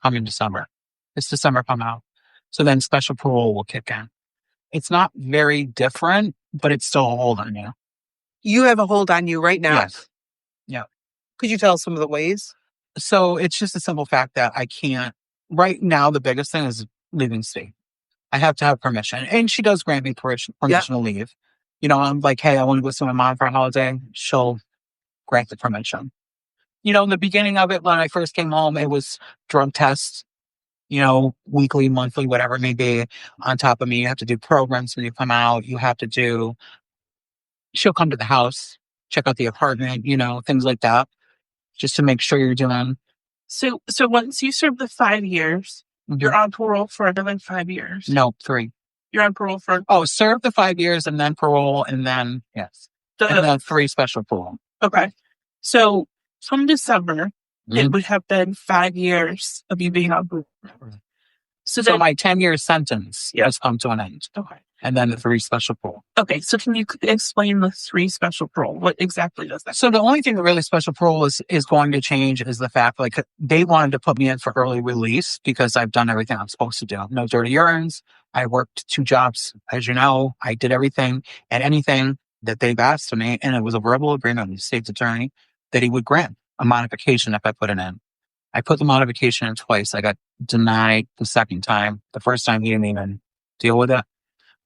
coming December. This December come out. So then special parole will kick in. It's not very different, but it's still a hold on you. You have a hold on you right now. Yes. Yeah. Could you tell us some of the ways? So it's just a simple fact that I can't, right now, the biggest thing is leaving state. I have to have permission. And she does grant me permission to leave. I'm like, hey, I want to go see my mom for a holiday. She'll grant the permission. In the beginning of it, when I first came home, it was drug tests, weekly, monthly, whatever it may be. On top of me, you have to do programs when you come out. She'll come to the house, check out the apartment, things like that, just to make sure you're doing. So once you serve the 5 years, you're on parole for another 5 years. No, 3. You're on parole for... serve the 5 years and then parole and then, yes. And then 3 special parole. Okay. So from December, it would have been 5 years of you being on parole. So my 10-year sentence has come to an end. Okay. And then the 3 special parole. Okay. So can you explain the 3 special parole? What exactly does that? So the only thing that really special parole is going to change is the fact, like, they wanted to put me in for early release because I've done everything I'm supposed to do. No dirty urines. I worked 2 jobs. As you know, I did everything and anything that they've asked of me. And it was a verbal agreement with the state's attorney that he would grant a modification if I put it in. I put the modification in twice. I got denied the second time. The first time he didn't even deal with it.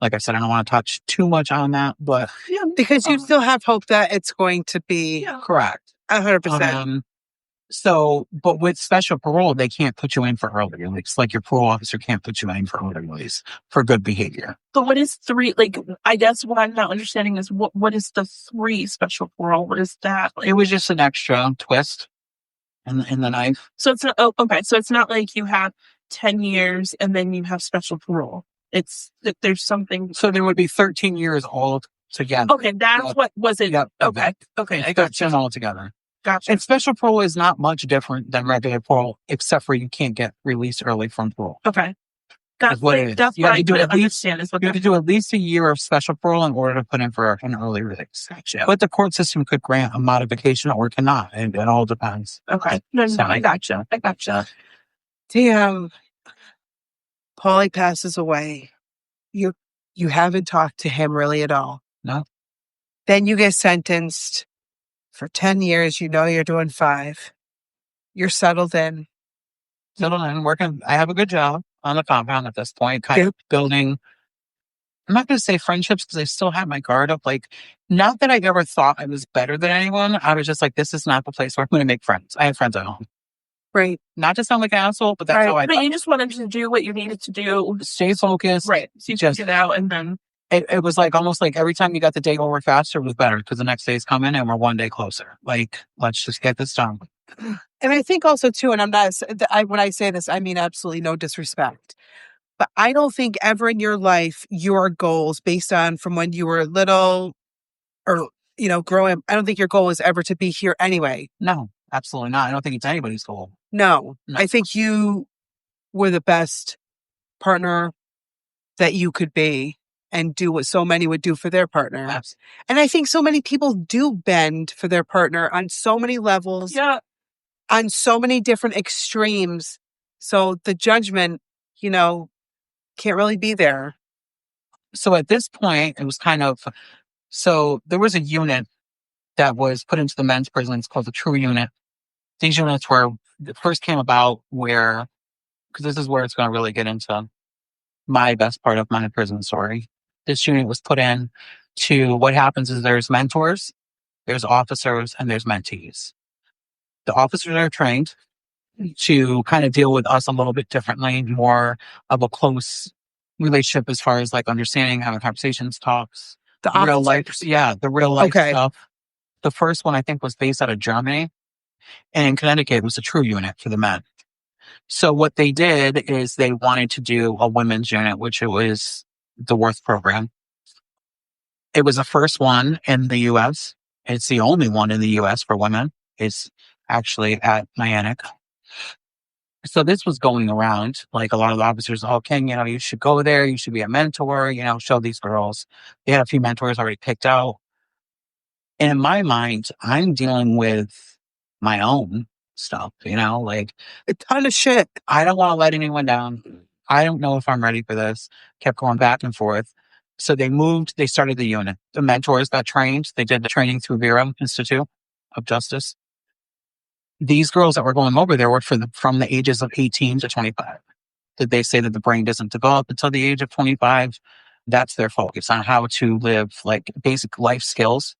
Like I said, I don't want to touch too much on that, but... Yeah, because you still have hope that it's going to be... Correct. 100%. But with special parole, they can't put you in for early release. Like, your parole officer can't put you in for early release for good behavior. But what is 3? Like, I guess what I'm not understanding is what is the 3 special parole? What is that? It was just an extra twist in the knife. So it's not... Oh, okay. So it's not like you have 10 years and then you have special parole. It's that there's something. So there would be 13 years all together. Okay, that's what was it. Yep. Okay, I got you. All together. Gotcha. And special parole is not much different than regular parole, except for you can't get released early from parole. Okay. That's what it is. That's you what have to do at least, understand. You have to do at least a year of special parole in order to put in for an early release. Gotcha. But the court system could grant a modification or cannot. It all depends. Okay. No, I gotcha. Damn. Paulie passes away. You haven't talked to him really at all. No. Then you get sentenced for 10 years. You're doing 5. You're settled in. Working. I have a good job on the compound at this point, kind of building. I'm not going to say friendships because I still have my guard up. Like, not that I ever thought I was better than anyone. I was just like, this is not the place where I'm going to make friends. I have friends at home. Right. Not to sound like an asshole, but that's how I thought. But you just wanted to do what you needed to do. Stay focused. Right. So you just get out and then... It was like almost like every time you got the day over faster, it was better because the next day's coming and we're one day closer. Like, let's just get this done. And I think also, too, and when I say this, I mean absolutely no disrespect. But I don't think ever in your life, your goals based on from when you were little or, growing, I don't think your goal is ever to be here anyway. No, absolutely not. I don't think it's anybody's goal. No. I think you were the best partner that you could be and do what so many would do for their partner. Absolutely. And I think so many people do bend for their partner on so many levels, on so many different extremes. So the judgment, can't really be there. So at this point, it was so there was a unit that was put into the men's prison. It's called the True Unit. These units first came about because this is where it's going to really get into my best part of my prison story. This unit was put in to what happens is there's mentors, there's officers, and there's mentees. The officers are trained to kind of deal with us a little bit differently, more of a close relationship as far as like understanding, having conversations, talks, the real life stuff. The first one I think was based out of Germany, and in Connecticut it was a True Unit for the men. So what they did is they wanted to do a women's unit, which it was the Worth program. It was the first one in the U.S. It's the only one in the U.S. for women. It's actually at Niantic. So this was going around, like a lot of the officers, King, you should go there. You should be a mentor, show these girls. They had a few mentors already picked out. And in my mind, I'm dealing with my own stuff, you know, like A ton of shit. I don't want to let anyone down. I don't know if I'm ready for this. Kept going back and forth. So they started the unit. The mentors got trained. They did the training through Vera Institute of Justice. These girls that were going over there were from the ages of 18 to 25. Did they say that the brain doesn't develop until the age of 25? That's their focus on how to live like basic life skills,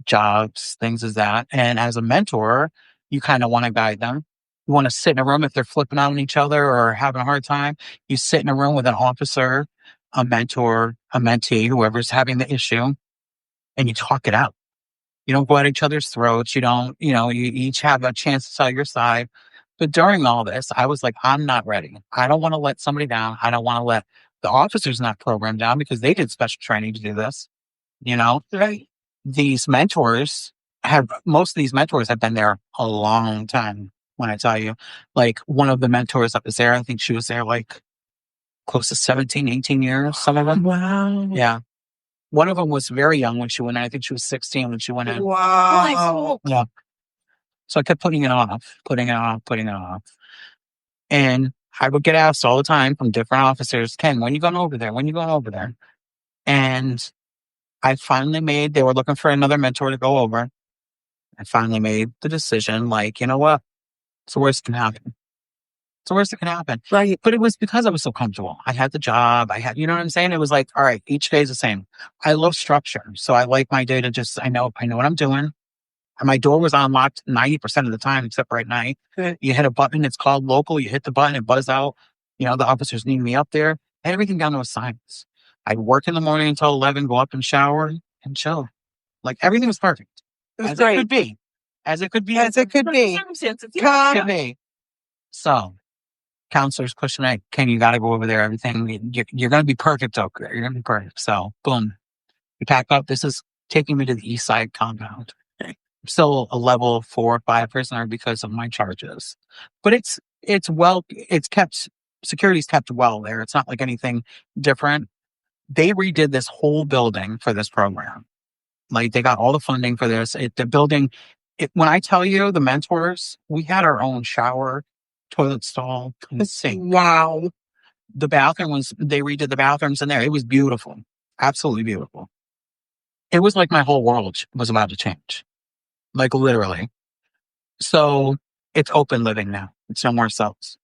jobs, things as that. And as a mentor, you kind of want to guide them. You want to sit in a room if they're flipping out on each other or having a hard time. You sit in a room with an officer, a mentor, a mentee, whoever's having the issue, and you talk it out. You don't go at each other's throats. You don't, you each have a chance to tell your side. But during all this, I was like, I'm not ready. I don't want to let somebody down. I don't want to let the officers not program down because they did special training to do this. Right. Most of these mentors have been there a long time. When I tell you, like one of the mentors that was there, I think she was there like close to 17, 18 years, some of them. Wow. Yeah. One of them was very young when she went in. I think she was 16 when she went in. Wow. Yeah. So I kept putting it off. And I would get asked all the time from different officers, Ken, when you going over there? When you going over there? And they were looking for another mentor to go over. I finally made the decision, like, you know what? It's the worst that can happen. It's the worst that can happen. Right. But it was because I was so comfortable. I had the job. You know what I'm saying? It was like, all right, each day is the same. I love structure. So I like my day to just, I know what I'm doing. And my door was unlocked 90% of the time, except for at night. Good. You hit a button, it's called local. You hit the button, it buzzes out. The officers need me up there. I had everything down to a science. I'd work in the morning until 11, go up and shower and chill. Like everything was perfect. It was As great. it could be. As it could be. As it could be. Circumstances. God. Could be. So, counselors pushing it. Ken, you got to go over there. Everything. You're going to be perfect over there. You're going to be perfect. So, boom. We pack up. This is taking me to the East Side compound. Okay. I'm still a level 4 or 5 prisoner because of my charges. But security's kept well there. It's not like anything different. They redid this whole building for this program. Like they got all the funding for this. When I tell you the mentors, we had our own shower, toilet stall, and sink. Wow. They redid the bathrooms in there. It was beautiful. Absolutely beautiful. It was like my whole world was about to change. Like literally. So it's open living now. It's no more cells.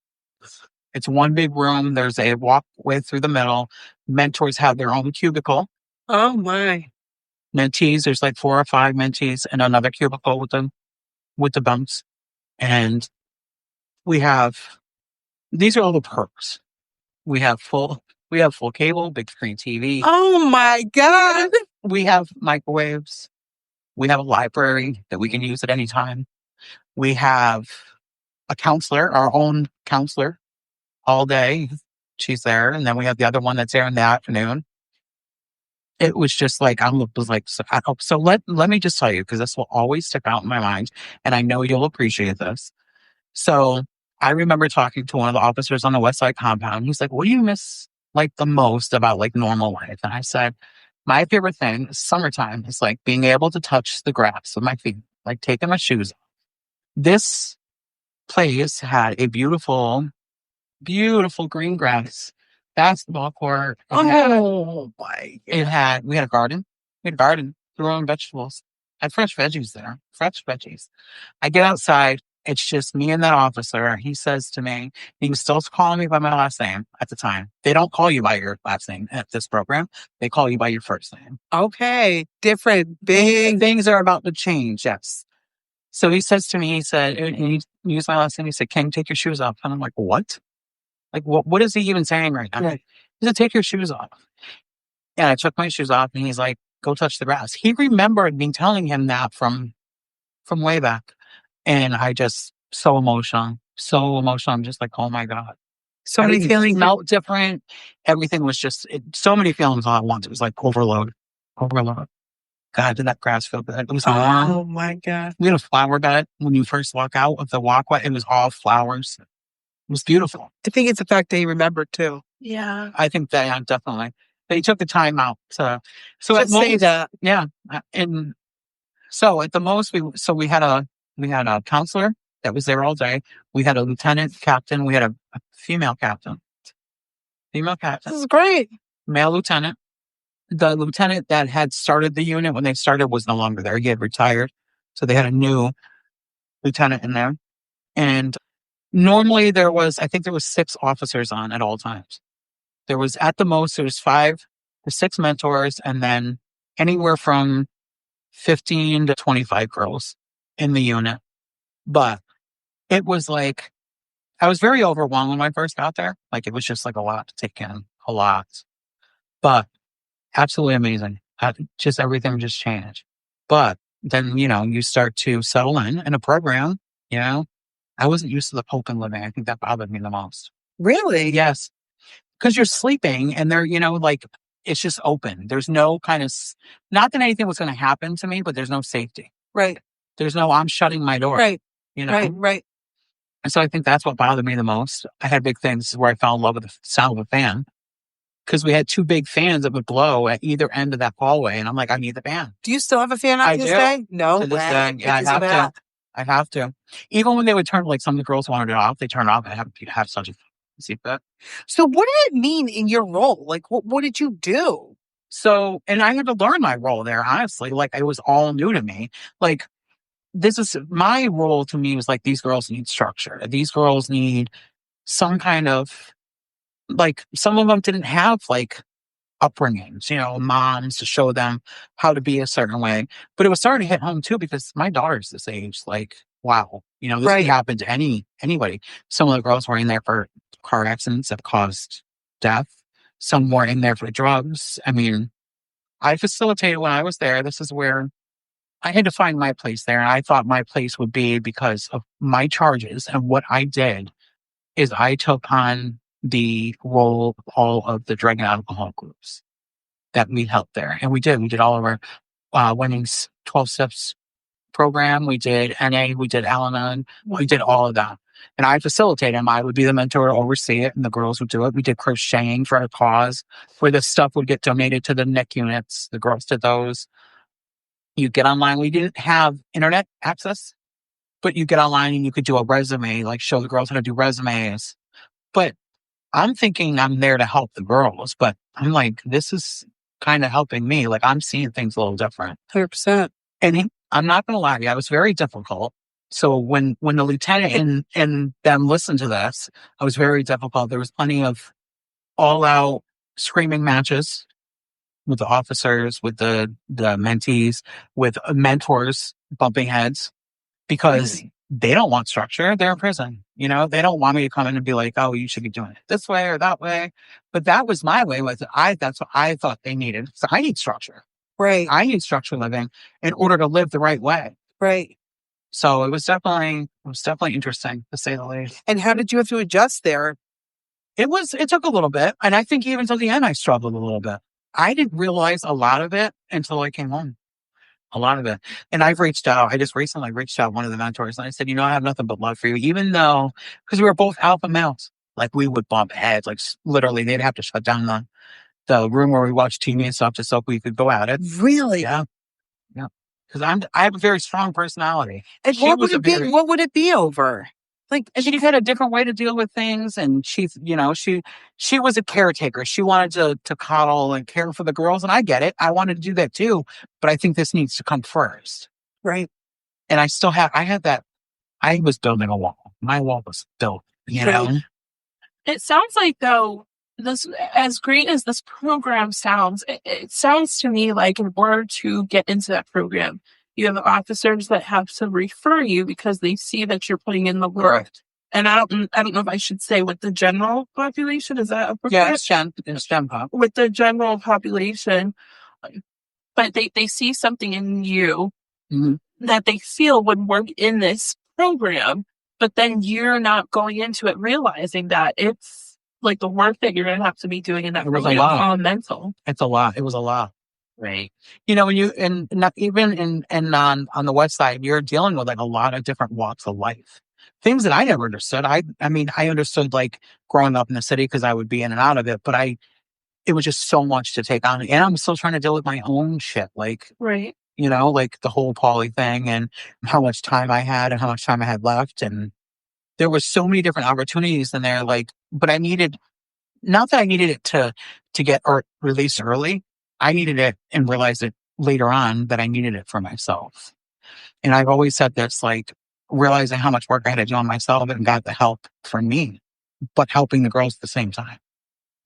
It's one big room. There's a walkway through the middle. Mentors have their own cubicle. Oh my. Mentees, there's like 4 or 5 mentees in another cubicle with the bunks. And these are all the perks. We have full cable, big screen TV. Oh my God. We have microwaves. We have a library that we can use at any time. We have a counselor, our own counselor, all day. She's there. And then we have the other one that's there in the afternoon. It was just like, so let me just tell you, because this will always stick out in my mind. And I know you'll appreciate this. So I remember talking to one of the officers on the West Side compound. He's like, what do you miss like the most about like normal life? And I said, my favorite thing is summertime is like being able to touch the grass with my feet, like taking my shoes off. This place had a beautiful, beautiful green grass basketball court. Oh my. We had a garden. We had a garden, growing vegetables. I had fresh veggies there, fresh veggies. I get outside. It's just me and that officer. He says to me, he was still calling me by my last name at the time. They don't call you by your last name at this program. They call you by your first name. Okay. Different. Big. Things are about to change. Yes. So he says to me, and he used my last name. He said, "Can take your shoes off?" And I'm like, "What? Like, what is he even saying right now?" Right. He said, "Take your shoes off." And I took my shoes off and he's like, "Go touch the grass." He remembered me telling him that from way back. And I just, so emotional. I'm just like, oh my God. So many feelings. Smelled different. Everything was just, so many feelings all at once. It was like overload. God, did that grass feel good? It was warm. Oh my God. We had a flower bed when you first walk out of the walkway. It was all flowers. It was beautiful. I think it's the fact that he remembered too. Yeah. I think that, yeah, definitely. They took the time out to say that. Yeah. And so at the most, we had a counselor that was there all day. We had a lieutenant captain. We had a female captain. This is great. Male lieutenant. The lieutenant that had started the unit when they started was no longer there. He had retired. So they had a new lieutenant in there. And normally I think there was 6 officers on at all times. There was at the most, there was 5 to 6 mentors, and then anywhere from 15 to 25 girls in the unit. But it was like, I was very overwhelmed when I first got there. Like, it was just like a lot to take in, a lot. But absolutely amazing. Just everything just changed. But then, you start to settle in a program, I wasn't used to the poke and living. I think that bothered me the most. Really? Yes. Because you're sleeping and they're, like, it's just open. There's no kind of, not that anything was going to happen to me, but there's no safety. Right. There's no, I'm shutting my door. Right. Right. And so I think that's what bothered me the most. I had big things. This is where I fell in love with the sound of a fan. Because we had 2 big fans that would blow at either end of that hallway. And I'm like, I need the fan. Do you still have a fan on this day? No. To this day, yeah, I have to. Even when they would turn, like some of the girls wanted it off, they turn it off. I have such a seatbelt. So what did it mean in your role? Like, what did you do? So, and I had to learn my role there, honestly. Like, it was all new to me. Like, this is my role to me was like, these girls need structure. These girls need some kind of, like, some of them didn't have like upbringings, moms to show them how to be a certain way. But it was starting to hit home too, because my daughter's this age. Like, wow, this can happen to anybody. Some of the girls were in there for car accidents that caused death. Some were in there for drugs. I mean, I facilitated when I was there. This is where I had to find my place there. And I thought my place would be because of my charges. And what I did is I took on the role of all of the drug and alcohol groups that we helped there. And we did all of our women's 12 steps program. We did NA, we did Al-Anon, we did all of that. And I facilitated them. I would be the mentor to oversee it, and the girls would do it. We did crocheting for our cause, where the stuff would get donated to the NIC units. The girls did those. You get online. We didn't have internet access, but you get online and you could do a resume, like show the girls how to do resumes. But I'm thinking I'm there to help the girls, but I'm like, this is kind of helping me. Like, I'm seeing things a little different. 100%. And I'm not going to lie to you, I was very difficult. So when the lieutenant and them listened to this, I was very difficult. There was plenty of all-out screaming matches with the officers, with the mentees, with mentors bumping heads, because they don't want structure. They're in prison. They don't want me to come in and be like, oh, you should be doing it this way or that way. But that was my way. That's what I thought they needed. So I need structure. Right. I need structured living in order to live the right way. Right. So it was definitely interesting, to say the least. And how did you have to adjust there? It took a little bit. And I think even till the end, I struggled a little bit. I didn't realize a lot of it until I came home. A lot of it. And I just recently reached out to one of the mentors, and I said, I have nothing but love for you, even though, because we were both alpha males, like we would bump heads, like literally they'd have to shut down the room where we watched TV and stuff just so we could go at it. Really? Yeah. Yeah. Because I have a very strong personality. And what would it be over? Like, she had a different way to deal with things, and she was a caretaker. She wanted to coddle and care for the girls, and I get it. I wanted to do that too, but I think this needs to come first. Right. And I had that. I was building a wall. My wall was built, It sounds like, though, this, as great as this program sounds, it sounds to me like in order to get into that program, you have officers that have to refer you because they see that you're putting in the work. And I don't know if I should say with the general population. Is that appropriate? Yeah, it's Gen Pop. With the general population, but they see something in you that they feel would work in this program, but then you're not going into it realizing that it's like the work that you're going to have to be doing in that program is all mental. It's a lot. It was a lot. Right. When you, and not even on the website, you're dealing with like a lot of different walks of life. Things that I never understood. I mean, I understood like growing up in the city because I would be in and out of it, but it was just so much to take on. And I'm still trying to deal with my own shit. Like, right. like the whole poly thing and how much time I had and how much time I had left. And there was so many different opportunities in there. But I needed, not that I needed it to get or released early. I needed it and realized it later on that I needed it for myself. And I've always said this, realizing how much work I had to do on myself and got the help from me, but helping the girls at the same time.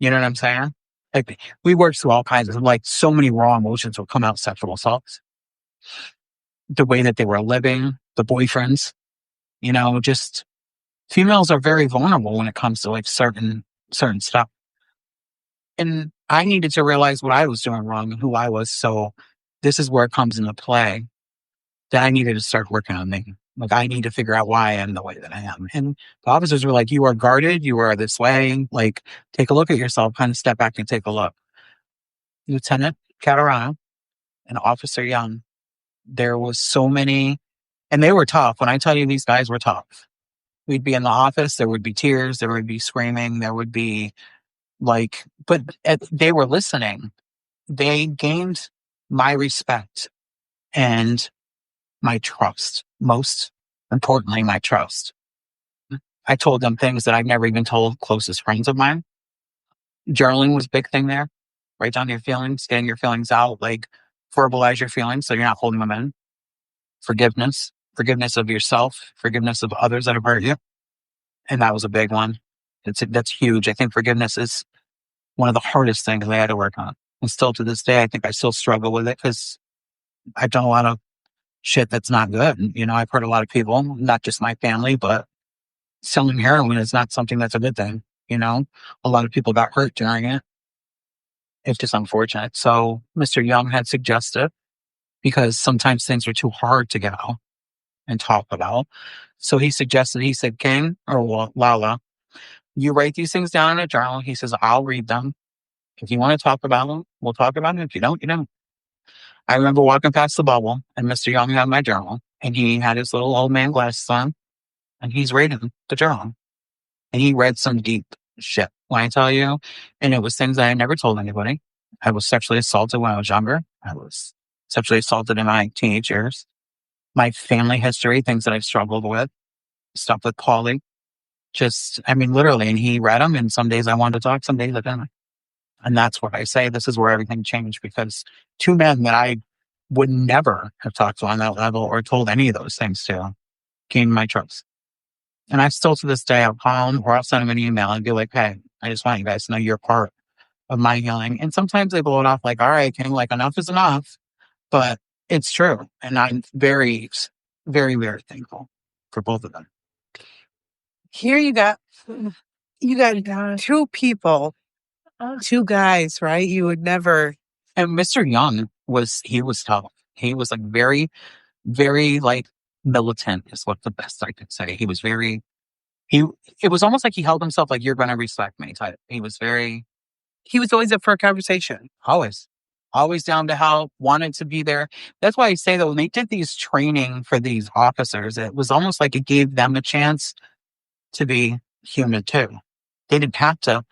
You know what I'm saying? Like we worked through all kinds of so many raw emotions will come out sexual assaults. The way that they were living, the boyfriends, just females are very vulnerable when it comes to certain stuff. And I needed to realize what I was doing wrong and who I was. So this is where it comes into play that I needed to start working on me. Like I need to figure out why I am the way that I am. And the officers were like, you are guarded, you are this way. Like, take a look at yourself, kind of step back and take a look. Lieutenant Catarano and Officer Young, there was so many, and they were tough. When I tell you these guys were tough, we'd be in the office, there would be tears, there would be screaming, there would be they were listening. They gained my respect and my trust. Most importantly, my trust. I told them things that I've never even told closest friends of mine. Journaling was a big thing there. Write down your feelings, getting your feelings out, verbalize your feelings so you're not holding them in. Forgiveness of yourself, forgiveness of others that have hurt you. And that was a big one. That's huge. I think forgiveness is one of the hardest things I had to work on. And still to this day, I think I still struggle with it because I've done a lot of shit that's not good. I've hurt a lot of people, not just my family, but selling heroin is not something that's a good thing. A lot of people got hurt during it. It's just unfortunate. So Mr. Young had suggested, because sometimes things are too hard to get out and talk about. So he said, King or Lala, you write these things down in a journal. He says, I'll read them. If you want to talk about them, we'll talk about them. If you don't, you don't. I remember walking past the bubble and Mr. Young had my journal and he had his little old man glasses on and he's reading the journal. And he read some deep shit, when I tell you. And it was things that I never told anybody. I was sexually assaulted when I was younger. I was sexually assaulted in my teenage years. My family history, things that I've struggled with, stuff with Paulie. Literally. And he read them and some days I wanted to talk, some days I didn't. And that's what I say. This is where everything changed because two men that I would never have talked to on that level or told any of those things to gained my trust. And I still to this day, I'll call them or I'll send them an email and be like, hey, I just want you guys to know you're part of my healing. And sometimes they blow it off all right, King, enough is enough. But it's true. And I'm very, very, very thankful for both of them. Here you got two people, two guys, right? You would never. And Mr. Young was tough. He was very, very militant is what the best I could say. He was it was almost like he held himself you're going to respect me type. He was always up for a conversation. Always down to help, wanted to be there. That's why I say that when they did these training for these officers, it was almost like it gave them a chance to be human too. They didn't have to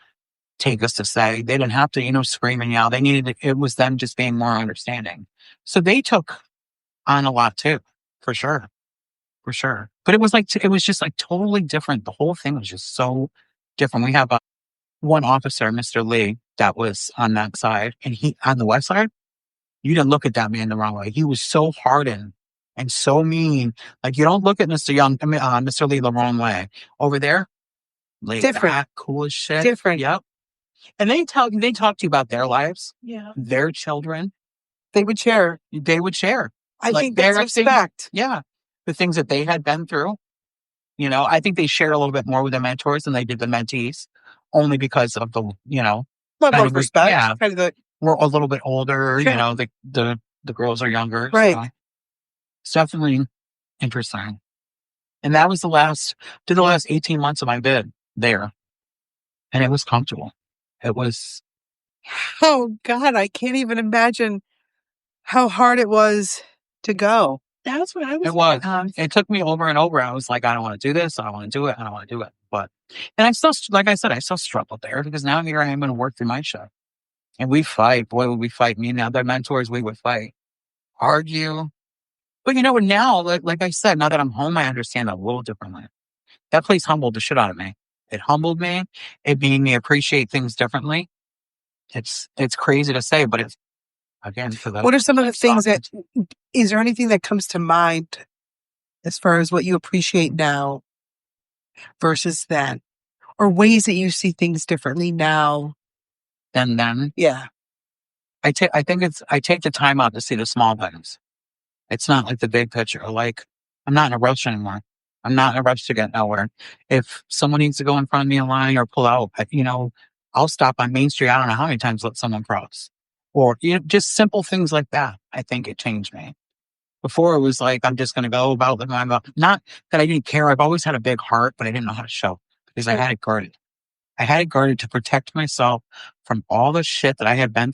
take us to say, they didn't have to, scream and yell. It was them just being more understanding. So they took on a lot too, for sure. But it was just totally different. The whole thing was just so different. We have one officer, Mr. Lee, that was on that side, and he on the west side. You didn't look at that man the wrong way. He was so hardened and so mean. You don't look at Mr. Lee the wrong way. Over there, different, cool as shit. Different. Yep. And they talk to you about their lives, their children. They would share. I think that's respect. Yeah. The things that they had been through. I think they shared a little bit more with the mentors than they did the mentees, only because of the, level of respect. Yeah. Kind of we're a little bit older, sure. The girls are younger. Right. So it's definitely interesting. And that was the last 18 months of my bid there. And it was comfortable. It was. Oh God, I can't even imagine how hard it was to go. That's what I was. It was. It took me over and over. I was like, I don't want to do this. I don't want to do it. I don't want to do it. And I still, like I said, I still struggled there because now here I am going to work through my show. And we fight. Boy, would we fight. Me and the other mentors, we would fight argue. But you know, now, like I said, now that I'm home, I understand a little differently. That place humbled the shit out of me. It humbled me. It made me appreciate things differently. It's crazy to say, but it's again for the What are some of the things that, is there anything that comes to mind as far as what you appreciate now versus then? Or ways that you see things differently now? then Yeah. I take the time out to see the small things. It's not like the big picture. Like, I'm not in a rush anymore. I'm not in a rush to get nowhere. If someone needs to go in front of me in line or pull out, I'll stop on Main Street. I don't know how many times let someone cross, or just simple things like that. I think it changed me. Before it was like I'm just going to go about living my life. Not that I didn't care. I've always had a big heart, but I didn't know how to show because I had it guarded. I had it guarded to protect myself from all the shit that I had been